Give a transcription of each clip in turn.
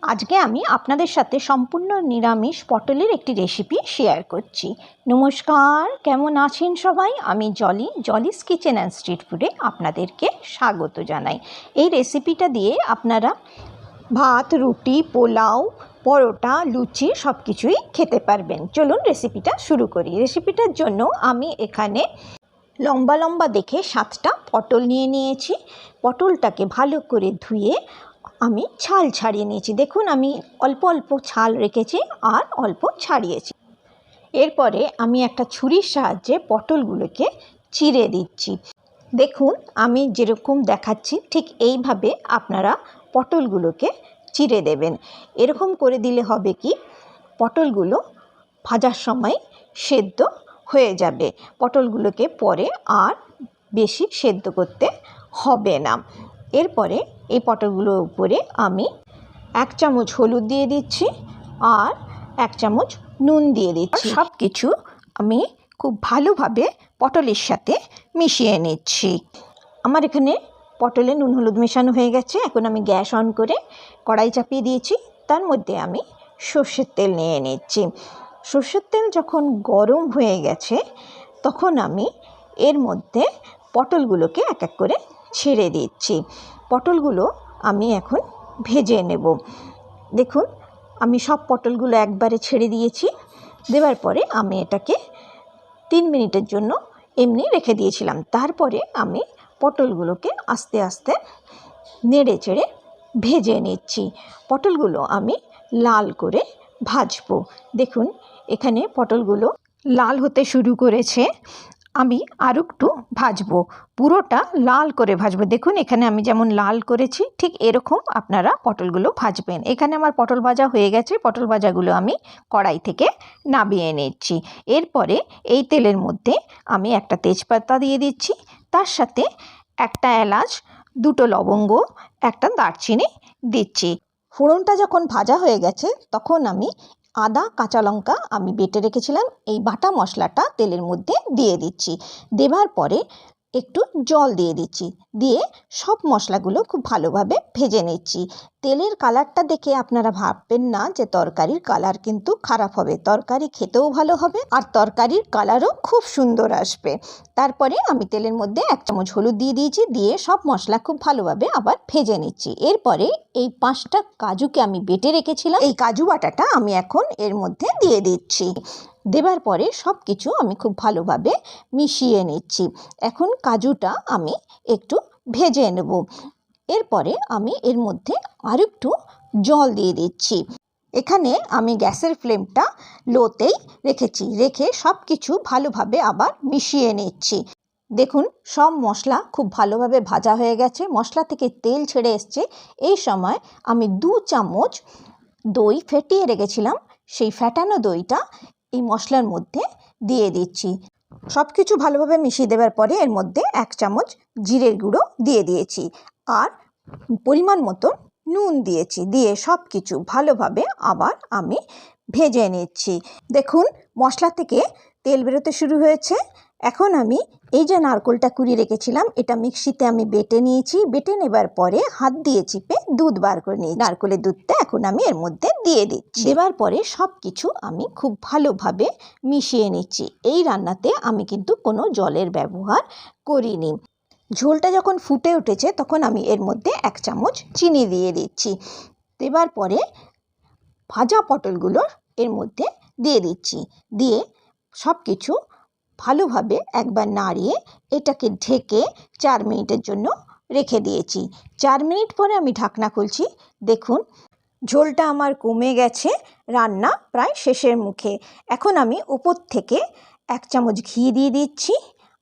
আজকে আমি আপনাদের সাথে সম্পূর্ণ নিরামিষ পটলের একটি রেসিপি শেয়ার করছি। নমস্কার, কেমন আছেন সবাই? আমি জলিস কিচেন অ্যান্ড স্ট্রিট ফুডে আপনাদেরকে স্বাগত জানাই। এই রেসিপিটা দিয়ে আপনারা ভাত, রুটি, পোলাও, পরোটা, লুচি সব কিছুই খেতে পারবেন। চলুন রেসিপিটা শুরু করি। রেসিপিটার জন্য আমি এখানে লম্বা লম্বা দেখে 7টা পটল নিয়েছি। পটলটাকে ভালো করে ধুয়ে আমি ছাল ছাড়িয়ে নিয়েছি। দেখুন, আমি অল্প অল্প ছাল রেখেছি আর অল্প ছাড়িয়েছি। এরপরে আমি একটা ছুরির সাহায্যে পটলগুলোকে চিড়ে দিচ্ছি। দেখুন, আমি যেরকম দেখাচ্ছি ঠিক এইভাবে আপনারা পটলগুলোকে চিড়ে দেবেন। এরকম করে দিলে হবে কি, পটলগুলো ভাজার সময় সেদ্ধ হয়ে যাবে। পটলগুলোকে পরে আর বেশি সেদ্ধ করতে হবে না। এরপরে এই পটলগুলোর উপরে আমি 1 চামচ হলুদ দিয়ে দিচ্ছি আর 1 চামচ নুন দিয়ে দিচ্ছি। সব কিছু আমি খুব ভালোভাবে পটলের সাথে মিশিয়ে নিচ্ছি। আমার এখানে পটলে নুন হলুদ মেশানো হয়ে গেছে। এখন আমি গ্যাস অন করে কড়াই চাপিয়ে দিয়েছি। তার মধ্যে আমি সর্ষের তেল নিয়ে নিচ্ছি। সর্ষের তেল যখন গরম হয়ে গেছে তখন আমি এর মধ্যে পটলগুলোকে এক এক করে ছেড়ে দিচ্ছি। পটলগুলো আমি এখন ভেজে নেব। দেখুন, আমি সব পটলগুলো একবারে ছেড়ে দিয়েছি। দেওয়ার পরে আমি এটাকে 3 মিনিটের জন্য এমনি রেখে দিয়েছিলাম। তারপরে আমি পটলগুলোকে আস্তে আস্তে নেড়ে চেড়ে ভেজে নিচ্ছি। পটলগুলো আমি লাল করে ভাজবো। দেখুন, এখানে পটলগুলো লাল হতে শুরু করেছে। আমি আরও একটু ভাজবো, পুরোটা লাল করে ভাজবো। দেখুন, এখানে আমি যেমন লাল করেছি ঠিক এরকম আপনারা পটলগুলো ভাজবেন। এখানে আমার পটল ভাজা হয়ে গেছে। পটল ভাজাগুলো আমি কড়াই থেকে নামিয়ে নিচ্ছি। এরপরে এই তেলের মধ্যে আমি একটা তেজপাতা দিয়ে দিচ্ছি। তার সাথে একটা এলাচ, 2টো লবঙ্গ, একটা দারচিনি দিচ্ছি। ফোড়নটা যখন ভাজা হয়ে গেছে তখন আমি আদা, কাঁচা লঙ্কা আমি বেটে রেখেছিলাম, এই বাটা মশলাটা তেলের মধ্যে দিয়ে দিচ্ছি। দেওয়ার পরে একটু জল দিয়ে দিচ্ছি। দিয়ে সব মশলাগুলো খুব ভালোভাবে ভেজে নিচ্ছি। তেলের কালারটা দেখে আপনারা ভাববেন না যে তরকারির কালার কিন্তু খারাপ হবে। তরকারি খেতেও ভালো হবে আর তরকারির কালারও খুব সুন্দর আসবে। তারপরে আমি তেলের মধ্যে 1 চামচ হলুদ দিয়ে দিয়েছি। দিয়ে সব মশলা খুব ভালোভাবে আবার ভেজে নিচ্ছি। এরপরে এই 5টা কাজুকে আমি বেটে রেখেছিলাম, এই কাজু বাটাটা আমি এখন এর মধ্যে দিয়ে দিচ্ছি। দেবার পরে সব কিছু আমি খুব ভালোভাবে মিশিয়ে নিচ্ছি। এখন কাজুটা আমি একটু ভেজে নেব। এরপরে আমি এর মধ্যে আর একটু জল দিয়ে দিচ্ছি। এখানে আমি গ্যাসের ফ্লেমটা লোতেই রেখেছি। রেখে সব কিছু ভালোভাবে আবার মিশিয়ে নিচ্ছি। দেখুন, সব মশলা খুব ভালোভাবে ভাজা হয়ে গেছে। মশলা থেকে তেল ছেড়ে এসছে। এই সময় আমি 2 চামচ দই ফেটিয়ে রেখেছিলাম, সেই ফেটানো দইটা এই মশলার মধ্যে দিয়ে দিচ্ছি। সব কিছু ভালোভাবে মিশিয়ে দেওয়ার পরে এর মধ্যে 1 চামচ জিরের গুঁড়ো দিয়ে দিয়েছি আর পরিমাণ মতো নুন দিয়েছি। দিয়ে সব কিছু ভালোভাবে আবার আমি ভেজে নিচ্ছি। দেখুন, মশলা থেকে তেল বেরোতে শুরু হয়েছে। এখন আমি এই যে নারকেলটা কুড়িয়ে রেখেছিলাম, এটা মিক্সিতে আমি বেটে নিয়েছি। বেটে নেবার পরে হাত দিয়ে চিপে দুধ বার করে নিয়েছি। নারকেলের দুধটা এখন আমি এর মধ্যে দিয়ে দিচ্ছি। দেওয়ার পরে সব কিছু আমি খুব ভালোভাবে মিশিয়ে নিচ্ছি। এই রান্নাতে আমি কিন্তু কোনো জলের ব্যবহার করিনি। ঝোলটা যখন ফুটে উঠেছে তখন আমি এর মধ্যে 1 চামচ চিনি দিয়ে দিচ্ছি। দেবার পরে ভাজা পটলগুলো এর মধ্যে দিয়ে দিচ্ছি। দিয়ে সব কিছু ভালোভাবে একবার নাড়িয়ে এটাকে ঢেকে 4 মিনিটের জন্য রেখে দিয়েছি। 4 মিনিট পরে আমি ঢাকনা খুলছি। দেখুন, ঝোলটা আমার কমে গেছে, রান্না প্রায় শেষের মুখে। এখন আমি উপর থেকে 1 চামচ ঘি দিয়ে দিচ্ছি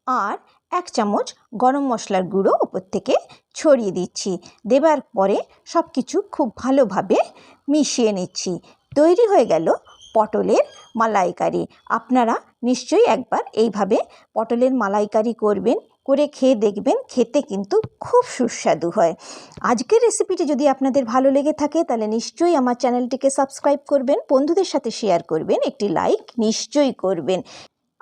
আর 1 চামচ গরম মশলার গুঁড়ো উপর থেকে ছড়িয়ে দিচ্ছি। দেবার পরে সব কিছু খুব ভালোভাবে মিশিয়ে নিচ্ছি। তৈরি হয়ে গেল পটলের মালাইকারি। আপনারা নিশ্চয়ই একবার এইভাবে পটলের মালাইকারি করবেন, করে খেয়ে দেখবেন। খেতে কিন্তু খুব সুস্বাদু হয়। আজকের রেসিপিটি যদি আপনাদের ভালো লেগে থাকে তাহলে নিশ্চয়ই আমার চ্যানেলটিকে সাবস্ক্রাইব করবেন, বন্ধুদের সাথে শেয়ার করবেন, একটি লাইক নিশ্চয়ই করবেন।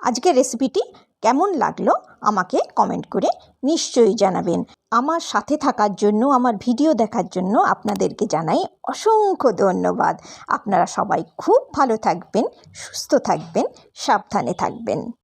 আজকের রেসিপিটি কেমন লাগলো আমাকে কমেন্ট করে নিশ্চয়ই জানাবেন। আমার সাথে থাকার জন্য, আমার ভিডিও দেখার জন্য আপনাদেরকে জানাই অসংখ্য ধন্যবাদ। আপনারা সবাই খুব ভালো থাকবেন, সুস্থ থাকবেন, সাবধানে থাকবেন।